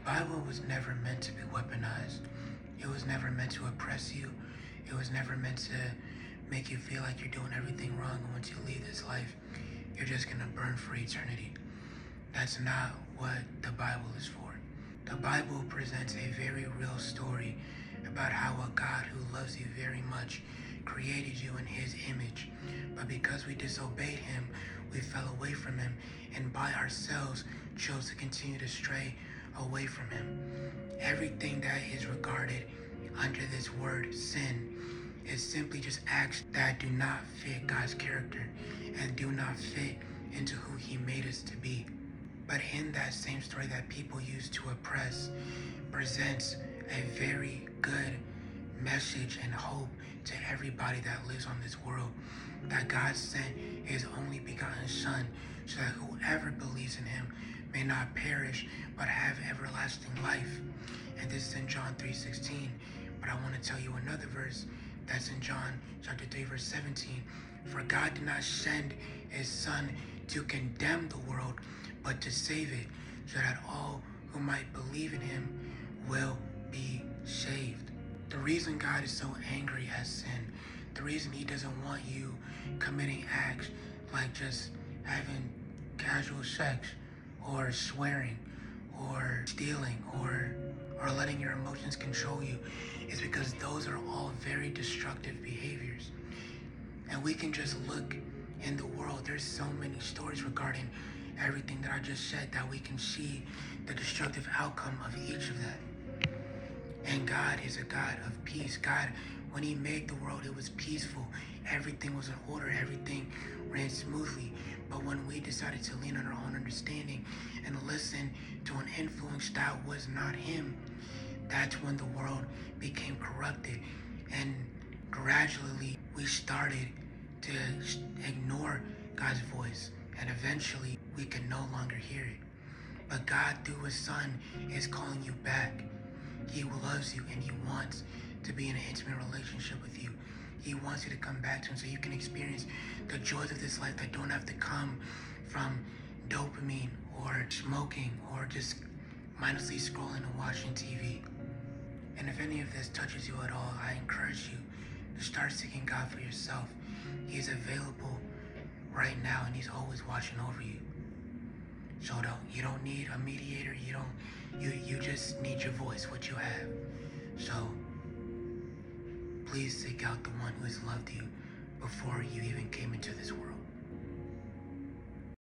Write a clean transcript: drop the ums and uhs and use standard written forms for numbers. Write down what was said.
Bible was never meant to be weaponized. It was never meant to oppress you. It was never meant to make you feel like you're doing everything wrong, and once you leave this life, you're just gonna burn for eternity. That's not what the Bible is for. The Bible presents a very real story about how a God who loves you very much created you in his image. But because we disobeyed him, we fell away from him, and by ourselves chose to continue to stray away from him. Everything that is regarded under this word sin is simply just acts that do not fit God's character and do not fit into who he made us to be. But in that same story that people use to oppress presents a very good message and hope to everybody that lives on this world, that God sent his only begotten Son so that whoever believes in him may not perish but have everlasting life. And this is in John 3:16. But I want to tell you another verse that's in John chapter 3 verse 17. For God did not send his Son to condemn the world, but to save it, so that all who might believe in him will be saved. The reason God is so angry at sin, the reason he doesn't want you committing acts like just having casual sex or swearing or stealing or letting your emotions control you, is because those are all very destructive behaviors. And we can just look in the world. There's so many stories regarding everything that I just said that we can see the destructive outcome of each of that. And God is a God of peace. God, when he made the world, it was peaceful. Everything was in order. Everything ran smoothly. But when we decided to lean on our own understanding and listen to an influence that was not him, that's when the world became corrupted. And gradually we started to ignore God's voice. And eventually we can no longer hear it. But God, through his Son, is calling you back. He loves you and he wants to be in an intimate relationship with you. He wants you to come back to him so you can experience the joys of this life that don't have to come from dopamine or smoking or just mindlessly scrolling and watching TV. And if any of this touches you at all, I encourage you to start seeking God for yourself. He is available right now and he's always watching over you. So you don't need a mediator. You just need your voice, what you have. So please seek out the one who has loved you before you even came into this world.